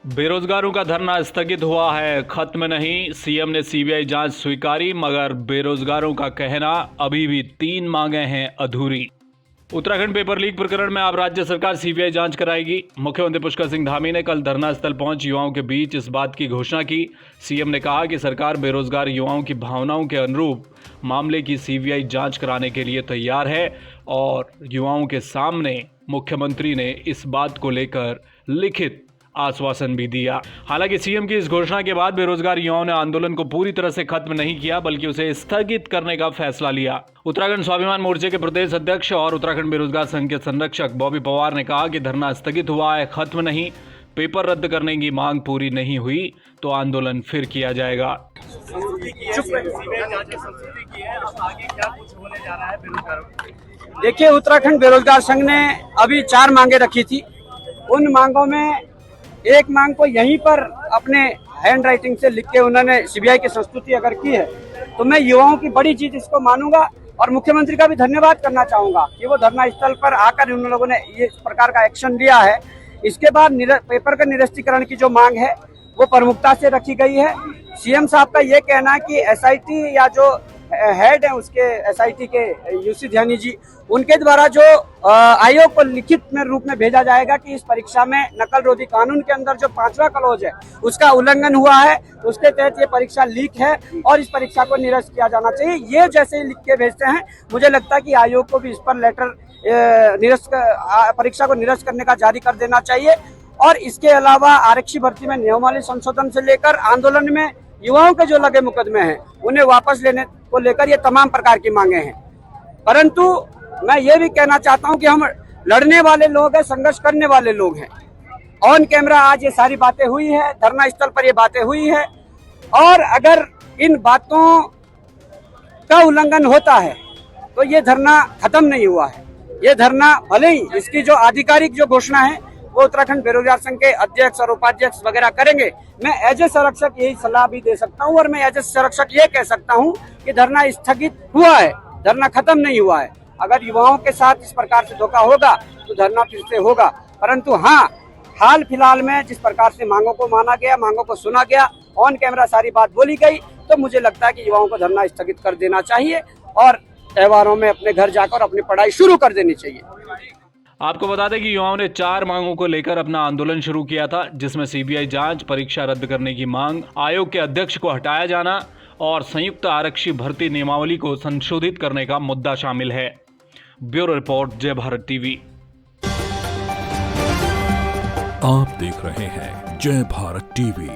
बेरोजगारों का धरना स्थगित हुआ है, खत्म नहीं। सीएम ने सीबीआई जांच स्वीकारी, मगर बेरोजगारों का कहना अभी भी 3 मांगे हैं अधूरी। उत्तराखंड पेपर लीक प्रकरण में अब राज्य सरकार सीबीआई जांच कराएगी। मुख्यमंत्री पुष्कर सिंह धामी ने कल धरना स्थल पहुंच युवाओं के बीच इस बात की घोषणा की। सीएम ने कहा कि सरकार बेरोजगार युवाओं की भावनाओं के अनुरूप मामले की सीबीआई जांच कराने के लिए तैयार है और युवाओं के सामने मुख्यमंत्री ने इस बात को लेकर लिखित आश्वासन भी दिया। हालांकि सीएम की इस घोषणा के बाद बेरोजगार युवाओं ने आंदोलन को पूरी तरह से खत्म नहीं किया, बल्कि उसे स्थगित करने का फैसला लिया। उत्तराखंड स्वाभिमान मोर्चे के प्रदेश अध्यक्ष और उत्तराखंड बेरोजगार संघ के संरक्षक बॉबी पवार ने कहा कि धरना स्थगित हुआ है, खत्म नहीं। पेपर रद्द करने की मांग पूरी नहीं हुई तो आंदोलन फिर किया जाएगा। देखिए, उत्तराखंड बेरोजगार संघ ने अभी 4 मांगे रखी थी। उन मांगों में एक मांग को यहीं पर अपने हैंड राइटिंग से लिख के उन्होंने सीबीआई की संस्तुति अगर की है तो मैं युवाओं की बड़ी चीज इसको मानूंगा और मुख्यमंत्री का भी धन्यवाद करना चाहूंगा कि वो धरना स्थल पर आकर उन लोगों ने ये इस प्रकार का एक्शन लिया है। इसके बाद पेपर का निरस्तीकरण की जो मांग है वो प्रमुखता से रखी गई है। सीएम साहब का ये कहना है कि एसआईटी या जो हेड है उसके एसआईटी के यूसी ध्यानी जी, उनके द्वारा जो आयोग को लिखित में रूप में भेजा जाएगा कि इस परीक्षा में नकल रोधी कानून के अंदर जो 5वां क्लॉज है उसका उल्लंघन हुआ है, उसके तहत ये परीक्षा लीक है और इस परीक्षा को निरस्त किया जाना चाहिए। ये जैसे ही लिख के भेजते हैं, मुझे लगता है कि आयोग को भी इस पर लेटर परीक्षा को निरस्त करने का जारी कर देना चाहिए। और इसके अलावा आरक्षी भर्ती में नियमावली संशोधन से लेकर आंदोलन में युवाओं के जो लगे मुकदमे हैं उन्हें वापस लेने को लेकर ये तमाम प्रकार की मांगे हैं। परंतु मैं ये भी कहना चाहता हूं कि हम लड़ने वाले लोग हैं, संघर्ष करने वाले लोग हैं। ऑन कैमरा आज ये सारी बातें हुई है, धरना स्थल पर ये बातें हुई है और अगर इन बातों का उल्लंघन होता है तो ये धरना खत्म नहीं हुआ है। ये धरना भले ही इसकी जो आधिकारिक जो घोषणा है वो उत्तराखंड बेरोजगार संघ के अध्यक्ष और उपाध्यक्ष वगैरह करेंगे। मैं एज ए संरक्षक यही सलाह भी दे सकता हूं और मैं एज ए संरक्षक ये कह सकता हूं कि धरना स्थगित हुआ है, धरना खत्म नहीं हुआ है। अगर युवाओं के साथ इस प्रकार से धोखा होगा तो धरना फिर से होगा। परंतु हाँ, हाल फिलहाल में जिस प्रकार से मांगों को माना गया, मांगों को सुना गया, ऑन कैमरा सारी बात बोली गई, तो मुझे लगता है कि युवाओं को धरना स्थगित कर देना चाहिए और त्योहारों में अपने घर जाकर अपनी पढ़ाई शुरू कर देनी चाहिए। आपको बता दें कि युवाओं ने 4 मांगों को लेकर अपना आंदोलन शुरू किया था, जिसमें सीबीआई जांच, परीक्षा रद्द करने की मांग, आयोग के अध्यक्ष को हटाया जाना और संयुक्त आरक्षी भर्ती नियमावली को संशोधित करने का मुद्दा शामिल है। ब्यूरो रिपोर्ट, जय भारत टीवी। आप देख रहे हैं जय भारत टीवी।